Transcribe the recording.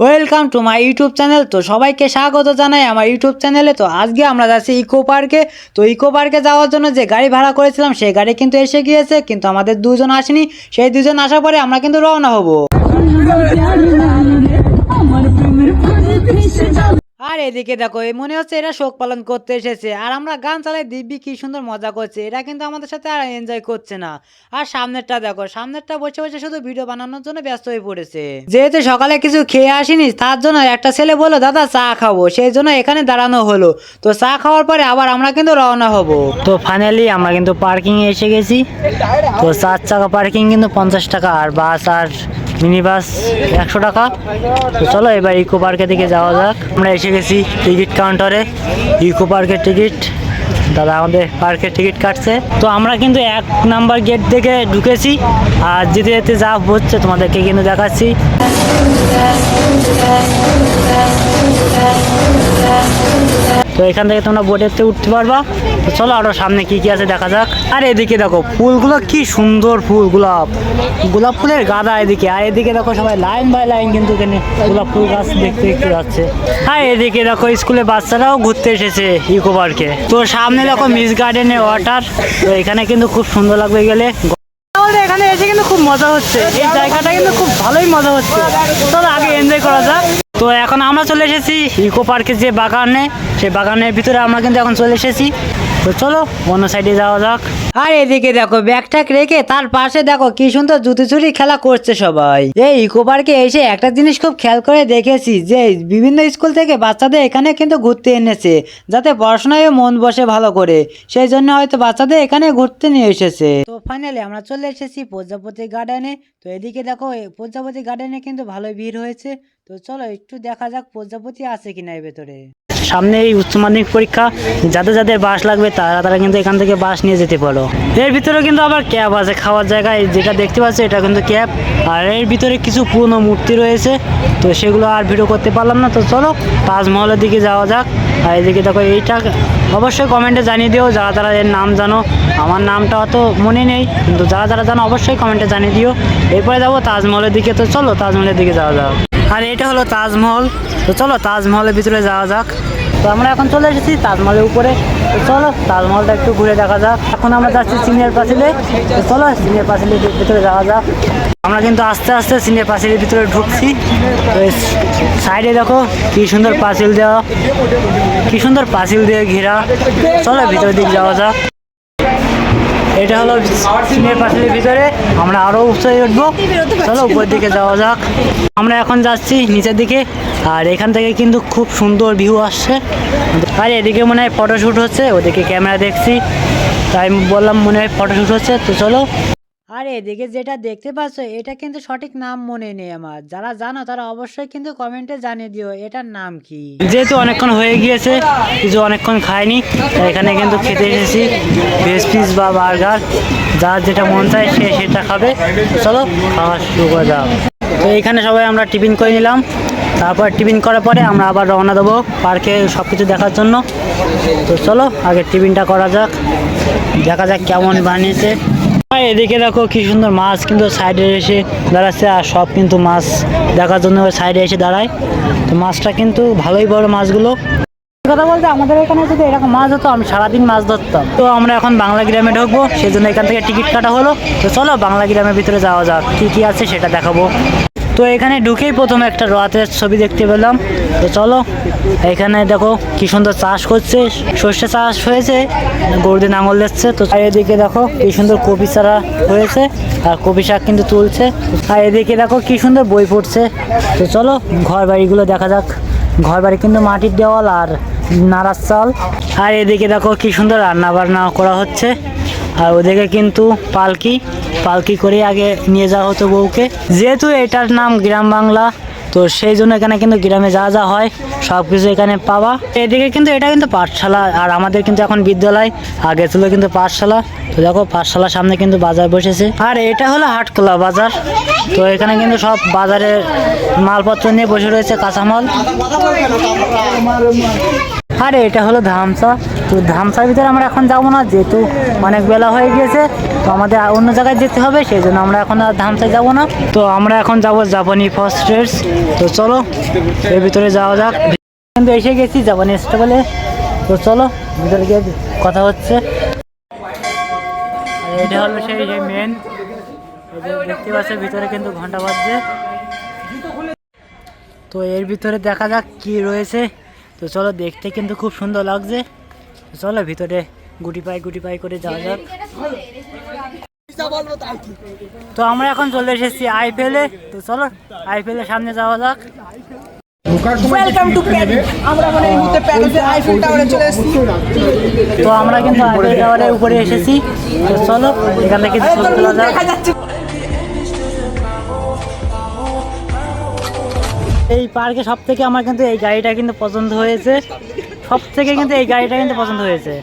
Welcome to my YouTube channel. তো সবাইকে স্বাগত জানাই আমার ইউটিউব চ্যানেলে। তো আজকে আমরা যাচ্ছি ইকো পার্কে। তো ইকো পার্কে যাওয়ার জন্য যে গাড়ি ভাড়া করেছিলাম সেই গাড়ি কিন্তু এসে গিয়েছে, কিন্তু আমাদের দুজন আসেনি। সেই দুজন আসার পরে আমরা কিন্তু রওনা হব। আর এদিকে দেখো, এই মনে হচ্ছে এরা শোক পালন করতে এসেছে, আর আমরা গান চালাই দিব্যি কি সুন্দর মজা করছে। এরা কিন্তু আমাদের সাথে আর এনজয় করছে না। আর সামনেরটা দেখো, সামনেরটা বসে বসে শুধু ভিডিও বানানোর জন্য ব্যস্ত হয়ে পড়েছে। যেহেতু সকালে কিছু খেয়ে আসিনি, তার জন্য একটা ছেলে বললো দাদা চা খাবো, সেই জন্য এখানে দাঁড়ানো হলো। তো চা খাওয়ার পরে আবার আমরা কিন্তু রওনা হব। তো ফাইনালি আমরা কিন্তু পার্কিং এ এসে গেছি। তো 4 চাকা পার্কিং কিন্তু 50 টাকা, আর বাস আর মিনি বাস 100 টাকা। তো চলো এবার ইকো পার্কের দিকে যাওয়া যাক। আমরা এসে গেছি টিকিট কাউন্টারে। ইকো পার্কের টিকিট, দাদা আমাদের পার্কের টিকিট কাটছে। তো আমরা কিন্তু 1 নাম্বার গেট থেকে ঢুকেছি, আর যেতে যেতে যা হচ্ছে তোমাদেরকে কিন্তু দেখাচ্ছি। তো এখান থেকে তোমরা বোটেতে উঠতে পারবা। তো চলো আরো সামনে কি কি আছে দেখা যাক। আর এদিকে দেখো ফুলগুলো কি সুন্দর ফুল, গোলাপ ফুলের গাদা এদিকে। আর এদিকে দেখো সবাই লাইন বাই লাইন কিন্তু এখানে গোলাপ ফুল গাছ দেখতে দেখতে যাচ্ছে। আর এদিকে দেখো স্কুলের বাচ্চারাও ঘুরতে এসেছে ইকো পার্কে। তো সামনে দেখো মিস গার্ডেনের ওয়াটার। তো এখানে কিন্তু খুব সুন্দর লাগবে গেলে। এখানে এসে কিন্তু খুব মজা হচ্ছে, এই জায়গাটা কিন্তু খুব ভালোই মজা হচ্ছে। চলো আগে এনজয় করা যাক। তো এখন আমরা চলে এসেছি ইকো পার্কের যে বাগানে, সেই বাগানের ভিতরে আমরা কিন্তু এখন চলে এসেছি। তো চলো অন্য সাইডে যাওয়া যাক। আর এদিকে দেখো ব্যাগটাক রেখে তার পাশে দেখো কি সুন্দর জুতি খেলা করছে সবাই। এই ইকো পার্কে এসে একটা জিনিস খুব খেয়াল করে দেখেছি, যে বিভিন্ন স্কুল থেকে বাচ্চাদের এখানে কিন্তু ঘুরতে এনেছে, যাতে পড়াশোনায় মন বসে ভালো করে। সেই জন্য হয়তো বাচ্চাদের এখানে ঘুরতে নিয়ে এসেছে। তো ফাইনালি আমরা চলে এসেছি প্রজাপতি গার্ডেনে। তো এদিকে দেখো প্রজাপতি গার্ডেনে কিন্তু ভালোই ভিড় হয়েছে। তো চলো একটু দেখা যাক প্রজাপতি আছে কিনা এর ভেতরে। সামনে এই উচ্চ মাধ্যমিক পরীক্ষা, যাদের যাদের বাস লাগবে তারা কিন্তু এখান থেকে বাস নিয়ে যেতে পারো। এর ভিতরে কিন্তু আবার ক্যাব আছে খাওয়ার জায়গায়, যেটা দেখতে পাচ্ছ এটা কিন্তু ক্যাব। আর এর ভিতরে কিছু পুরনো মূর্তি রয়েছে, তো সেগুলো আর ভিডিও করতে পারলাম না। তো চলো তাজমহলের দিকে যাওয়া যাক। আর এদিকে দেখো এইটা অবশ্যই কমেন্টে জানিয়ে দিও যারা যারা এর নাম জানো। আমার নামটা অত মনে নেই, কিন্তু যারা যারা জানো অবশ্যই কমেন্টে জানিয়ে দিও। এরপরে যাবো তাজমহলের দিকে। তো চলো তাজমহলের দিকে যাওয়া যাক। আর এটা হলো তাজমহল। তো চলো তাজমহলের ভিতরে যাওয়া যাক। তো আমরা এখন চলে এসেছি তাজমহলের উপরে। তো চলো তাজমহলটা একটু ঘুরে দেখা যাক। এখন আমরা যাচ্ছি সিনিয়র পাঁচিলে। তো চলো সিনিয়র পাঁচিলের ভিতরে যাওয়া যাক। আমরা কিন্তু আস্তে আস্তে সিনিয়র পাঁচিলের ভিতরে ঢুকছি। সাইডে দেখো কি সুন্দর পাঁচিল দেওয়া, কি সুন্দর পাঁচিল দিয়ে ঘেরা। চলো ভিতরের দিকে যাওয়া যাক। এটা হলো সিনিয়র পাঁচিলের ভিতরে। আমরা আরো উৎসাহী উঠবো। চলো উপরের দিকে যাওয়া যাক। আমরা এখন যাচ্ছি নিচের দিকে, আর এখান থেকে কিন্তু খুব সুন্দর ভিউ আসছে। আর এদিকে মনে হয় ফটোশ্যুট হচ্ছে, ওদিকে ক্যামেরা দেখছি, তাই বললাম মনে হয় ফটোশ্যুট হচ্ছে। তো চলো। আর এদিকে যেটা দেখতে পাচ্ছ এটা কিন্তু সঠিক নাম মনে নেই আমার। যারা জানো তারা অবশ্যই কিন্তু কমেন্টে জানিয়ে দিও এটার নাম কি। যেহেতু অনেকক্ষণ হয়ে গিয়েছে, কিছু অনেকক্ষণ খাইনি, তাই এখানে কিন্তু খেতে এসেছি ভেজ পিস বা বার্গার। যার যেটা মন চায় সে সেটা খাবে। চলো খাওয়া শুরু করে দাও। তো এখানে সবাই আমরা টিফিন করে নিলাম। তারপর টিফিন করার পরে আমরা আবার রওনা দেবো পার্কে সব কিছু দেখার জন্য। তো চলো আগে টিফিনটা করা যাক, দেখা যাক কেমন বানিয়েছে। এদিকে দেখো কি সুন্দর মাছ কিন্তু সাইডে এসে দাঁড়াচ্ছে, আর সব কিন্তু মাছ দেখার জন্য সাইডে এসে দাঁড়ায়। তো মাছটা কিন্তু ভালোই বড় মাছগুলো। কথা বলতে আমাদের এখানে যদি এরকম মাছ হতো আমি সারাদিন মাছ ধরতাম। তো আমরা এখন বাংলা গ্রামে ঢুকবো, সেই জন্য এখান থেকে টিকিট কাটা হলো। তো চলো বাংলা গ্রামের ভিতরে যাওয়া যাক, কি কি আছে সেটা দেখাবো। তো এখানে ঢুকেই প্রথমে একটা রথের ছবি দেখতে পেলাম। তো চলো এখানে দেখো কি সুন্দর চাষ করছে, সর্ষে চাষ হয়েছে, গরুদের নাঙল দিচ্ছে। তো এদিকে দেখো কি সুন্দর কপি চারা হয়েছে, আর কপি শাক কিন্তু তুলছে। আর এদিকে দেখো কি সুন্দর বই পড়ছে। তো চলো ঘর বাড়িগুলো দেখা যাক। ঘর বাড়ি কিন্তু মাটির দেওয়াল আর নাড়ার চাল। আর এদিকে দেখো কি সুন্দর রান্না বান্না করা হচ্ছে। আর ওদিকে কিন্তু পালকি করে আগে নিয়ে যাওয়া হতো বউকে। যেহেতু এটার নাম গ্রাম বাংলা, তো সেই জন্য এখানে কিন্তু গ্রামে যা হয় সব কিছু এখানে পাওয়া। এদিকে কিন্তু এটা কিন্তু পাঠশালা, আর আমাদের কিন্তু এখন বিদ্যালয়, আগে ছিল কিন্তু পাঠশালা। তো দেখো পাঠশালার সামনে কিন্তু বাজার বসেছে। আর এটা হলো হাটখোলা বাজার। তো এখানে কিন্তু সব বাজারের মালপত্র নিয়ে বসে রয়েছে, কাঁচামাল। আর এটা হলো ধামসা। তো তো ধামসার ভিতরে আমরা এখন যাবো না, যেহেতু অনেক বেলা হয়ে গিয়েছে, তো আমাদের অন্য জায়গায় যেতে হবে, সেই জন্য আমরা এখন আর ধামসায় যাবো না। তো আমরা এখন যাবো জাপানি ফার্স্টেস। তো চলো এর ভিতরে যাওয়া যাক। কিন্তু এসে গেছি জাপানি স্টেবলে। তো চলো ভিতরে গিয়ে কথা হচ্ছে। আর এটা হলো সেই মেন, দেখতে পাচ্ছে ভিতরে কিন্তু ঘন্টা বাজছে। তো এর ভিতরে দেখা যাক কি রয়েছে। তো চলো, দেখতে কিন্তু খুব সুন্দর লাগছে। তো চলো ভিতরে গুটি পাই করে যাওয়া যাক। তো আমরা এখন চলে এসেছি আইফেলে। তো চলো আইফেলের সামনে যাওয়া যাক। Welcome to Paris. আমরা মানে এই মুহূর্তে প্যারিসের আইফেল টাওয়ারে চলে এসেছি। তো আমরা কিন্তু আইফেল টাওয়ারের উপরে এসেছি। তো চলো এখান থেকে ছবি তোলা যাক। দেখা যাচ্ছে এই পার্কে সব থেকে আমার কিন্তু এই গাড়িটা কিন্তু পছন্দ হয়েছে, সব থেকে কিন্তু এই গাড়িটা কিন্তু পছন্দ হয়েছে।